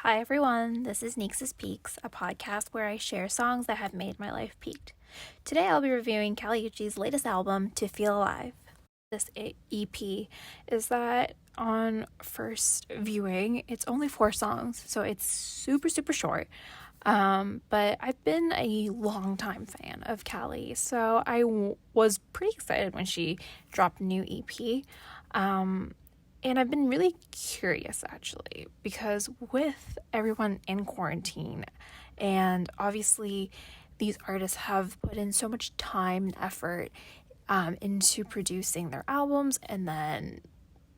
Hi everyone, this is Neeqs Peaks, a podcast where I share songs that have made my life peaked. Today I'll be reviewing Kali Uchis' latest album, To Feel Alive. This EP is that on first viewing, it's only 4 songs, so it's super short. But I've been a long time fan of Kali, so I was pretty excited when she dropped a new EP. And I've been really curious actually, because with everyone in quarantine, and obviously these artists have put in so much time and effort into producing their albums and then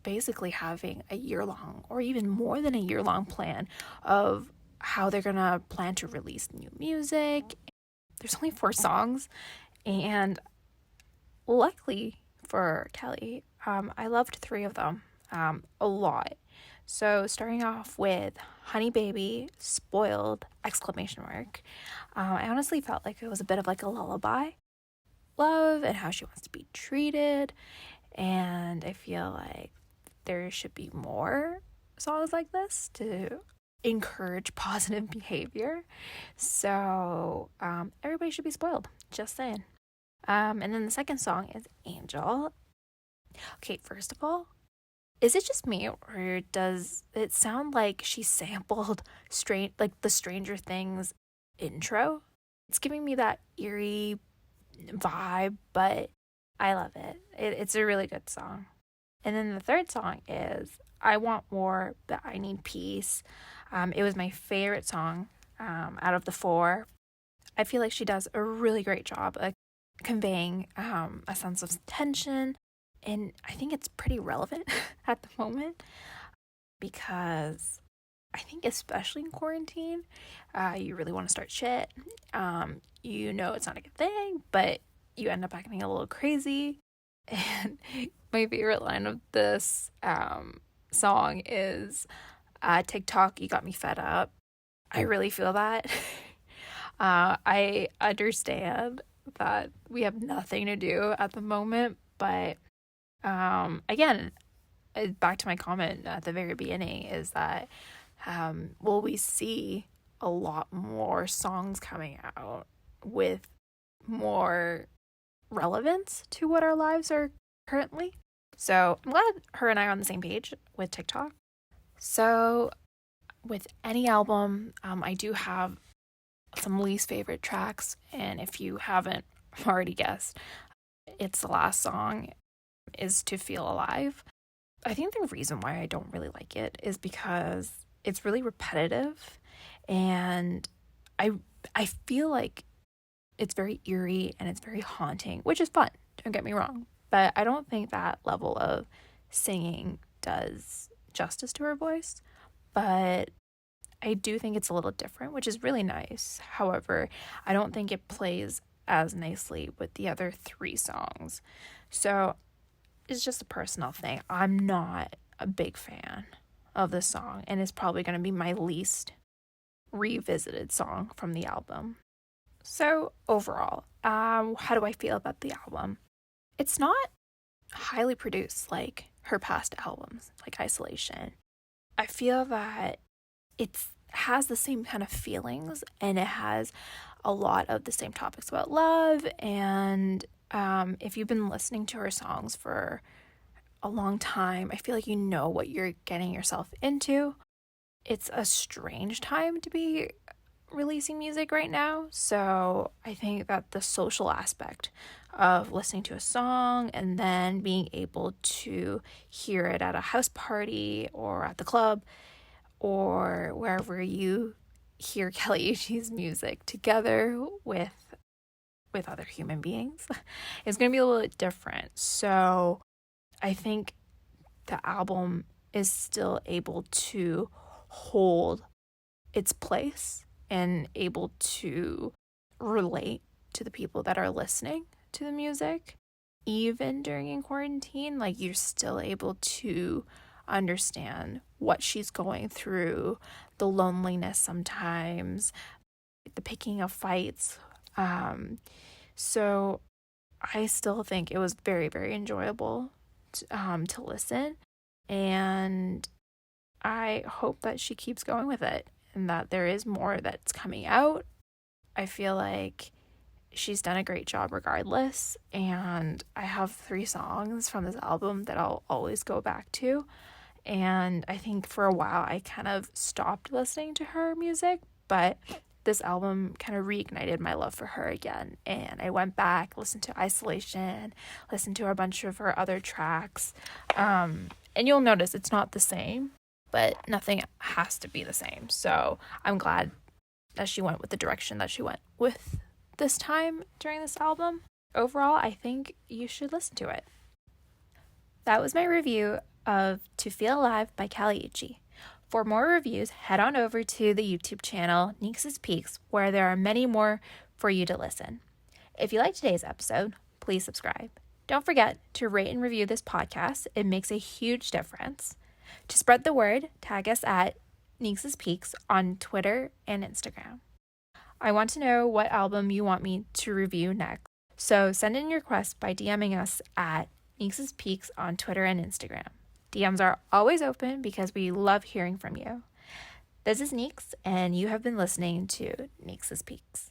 basically having a year long or even more than a year long plan of how they're gonna plan to release new music. There's only 4 songs, and luckily for Kali, I loved 3 of them a lot. So starting off with Honey Baby, Spoiled, exclamation mark. I honestly felt like it was a bit of like a lullaby. Love and how she wants to be treated. And I feel like there should be more songs like this to encourage positive behavior. So everybody should be spoiled, just saying. And then the second song is Angel. Okay, first of all, is it just me or does it sound like she sampled the Stranger Things intro? It's giving me that eerie vibe, but I love it. It's a really good song. And then the third song is I Want More, but I Need Peace. It was my favorite song out of the 4. I feel like she does a really great job of conveying a sense of tension, and I think it's pretty relevant at the moment because I think especially in quarantine, you really want to start shit. It's not a good thing, but you end up acting a little crazy. And my favorite line of this song is TikTok, you got me fed up. I really feel that. I understand that we have nothing to do at the moment, but again, back to my comment at the very beginning is that will we see a lot more songs coming out with more relevance to what our lives are currently? So I'm glad her and I are on the same page with TikTok. So with any album, I do have some least favorite tracks, and if you haven't already guessed, it's the last song is To Feel Alive. I think the reason why I don't really like it is because it's really repetitive, and I feel like it's very eerie and it's very haunting, which is fun, don't get me wrong, but I don't think that level of singing does justice to her voice. But I do think it's a little different, which is really nice. However, I don't think it plays as nicely with the other 3 songs. So it's just a personal thing. I'm not a big fan of this song, and it's probably going to be my least revisited song from the album. So overall, how do I feel about the album? It's not highly produced like her past albums, like Isolation. I feel that it has the same kind of feelings, and it has a lot of the same topics about love. And if you've been listening to her songs for a long time, I feel like you know what you're getting yourself into. It's a strange time to be releasing music right now, so I think that the social aspect of listening to a song and then being able to hear it at a house party or at the club or wherever you hear Kali Uchis music together with other human beings is going to be a little bit different. So I think the album is still able to hold its place and able to relate to the people that are listening to the music. Even during quarantine, like, you're still able to understand what she's going through, the loneliness sometimes, the picking of fights. So I still think it was very enjoyable to listen. And I hope that she keeps going with it and that there is more that's coming out. I feel like she's done a great job regardless, and I have 3 songs from this album that I'll always go back to. And I think for a while I kind of stopped listening to her music, but this album kind of reignited my love for her again. And I went back, listened to Isolation, listened to a bunch of her other tracks. And you'll notice it's not the same, but nothing has to be the same. So I'm glad that she went with the direction that she went with this time during this album. Overall, I think you should listen to it. That was my review of To Feel Alive by Kali Uchis. For more reviews, head on over to the YouTube channel Neeqs Peaks, where there are many more for you to listen. If you liked today's episode, please subscribe. Don't forget to rate and review this podcast. It makes a huge difference. To spread the word, tag us at Neeqs Peaks on Twitter and Instagram. I want to know what album you want me to review next, so send in your requests by DMing us at Neeqs Peaks on Twitter and Instagram. DMs are always open because we love hearing from you. This is Neeqs, and you have been listening to Neeqs Peaks.